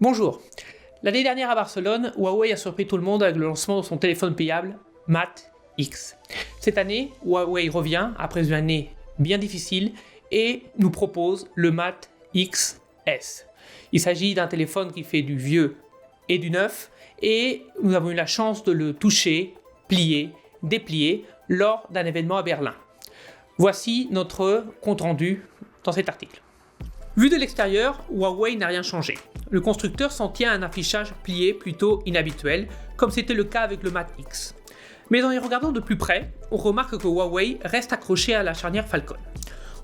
Bonjour. L'année dernière à Barcelone, Huawei a surpris tout le monde avec le lancement de son téléphone pliable Mate X. Cette année, Huawei revient après une année bien difficile et nous propose le Mate XS. Il s'agit d'un téléphone qui fait du vieux et du neuf et nous avons eu la chance de le toucher, plier, déplier lors d'un événement à Berlin. Voici notre compte-rendu dans cet article. Vu de l'extérieur, Huawei n'a rien changé. Le constructeur s'en tient à un affichage plié plutôt inhabituel, comme c'était le cas avec le Mate X. Mais en y regardant de plus près, on remarque que Huawei reste accroché à la charnière Falcon.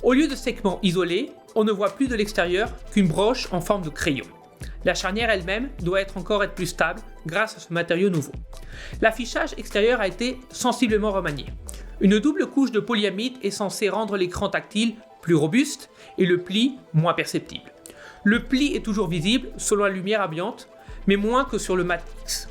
Au lieu de segments isolés, on ne voit plus de l'extérieur qu'une broche en forme de crayon. La charnière elle-même doit encore être plus stable grâce à ce matériau nouveau. L'affichage extérieur a été sensiblement remanié. Une double couche de polyamide est censée rendre l'écran tactile plus robuste et le pli moins perceptible. Le pli est toujours visible selon la lumière ambiante, mais moins que sur le Mate X.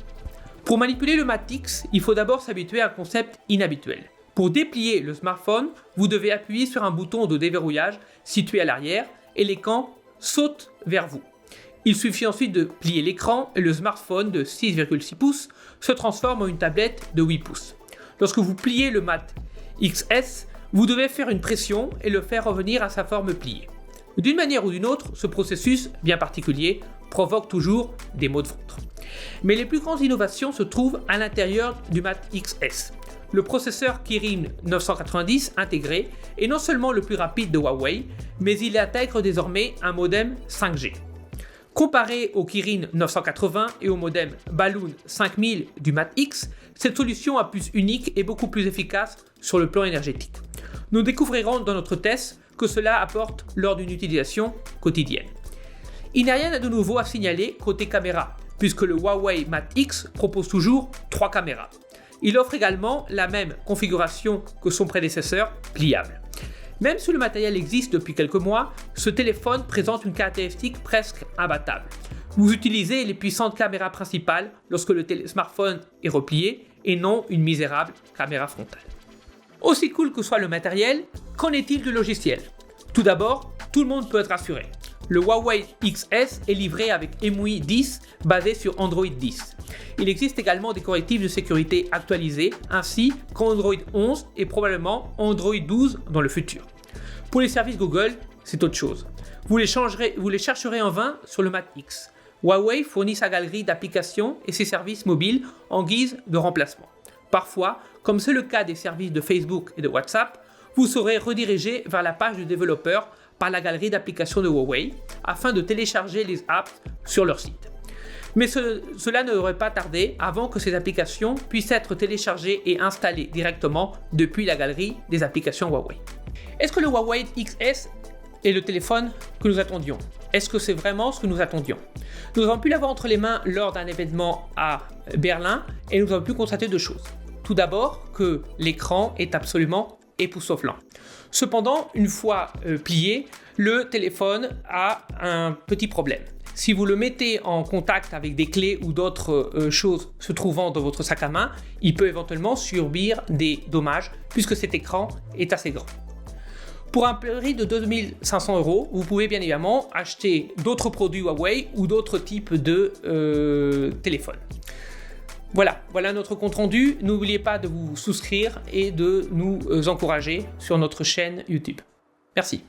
Pour manipuler le Mate X, il faut d'abord s'habituer à un concept inhabituel. Pour déplier le smartphone, vous devez appuyer sur un bouton de déverrouillage situé à l'arrière et l'écran saute vers vous. Il suffit ensuite de plier l'écran et le smartphone de 6,6 pouces se transforme en une tablette de 8 pouces. Lorsque vous pliez le Mate XS, vous devez faire une pression et le faire revenir à sa forme pliée. D'une manière ou d'une autre, ce processus bien particulier provoque toujours des maux de ventre. Mais les plus grandes innovations se trouvent à l'intérieur du Mate XS. Le processeur Kirin 990 intégré est non seulement le plus rapide de Huawei, mais il intègre désormais un modem 5G. Comparé au Kirin 980 et au modem Balloon 5000 du Mate X, cette solution à puce unique est beaucoup plus efficace sur le plan énergétique. Nous découvrirons dans notre test que cela apporte lors d'une utilisation quotidienne. Il n'y a rien de nouveau à signaler côté caméra, puisque le Huawei Mate X propose toujours 3 caméras. Il offre également la même configuration que son prédécesseur, pliable. Même si le matériel existe depuis quelques mois, ce téléphone présente une caractéristique presque imbattable. Vous utilisez les puissantes caméras principales lorsque le smartphone est replié et non une misérable caméra frontale. Aussi cool que soit le matériel, qu'en est-il du logiciel ? Tout d'abord, tout le monde peut être rassuré. Le Huawei XS est livré avec EMUI 10 basé sur Android 10. Il existe également des correctifs de sécurité actualisés ainsi qu'Android 11 et probablement Android 12 dans le futur. Pour les services Google, c'est autre chose. Vous les chercherez en vain sur le Mate X. Huawei fournit sa galerie d'applications et ses services mobiles en guise de remplacement. Parfois, comme c'est le cas des services de Facebook et de WhatsApp, vous serez redirigé vers la page du développeur par la galerie d'applications de Huawei afin de télécharger les apps sur leur site. Mais cela ne devrait pas tarder avant que ces applications puissent être téléchargées et installées directement depuis la galerie des applications Huawei. Est-ce que le Huawei XS est le téléphone que nous attendions ? Est-ce que c'est vraiment ce que nous attendions ? Nous avons pu l'avoir entre les mains lors d'un événement à Berlin et nous avons pu constater deux choses. Tout d'abord, que l'écran est absolument époustouflant. Cependant, une fois plié, le téléphone a un petit problème. Si vous le mettez en contact avec des clés ou d'autres choses se trouvant dans votre sac à main, il peut éventuellement subir des dommages puisque cet écran est assez grand. Pour un prix de 2500 €, vous pouvez bien évidemment acheter d'autres produits Huawei ou d'autres types de téléphones. Voilà notre compte rendu. N'oubliez pas de vous souscrire et de nous encourager sur notre chaîne YouTube. Merci.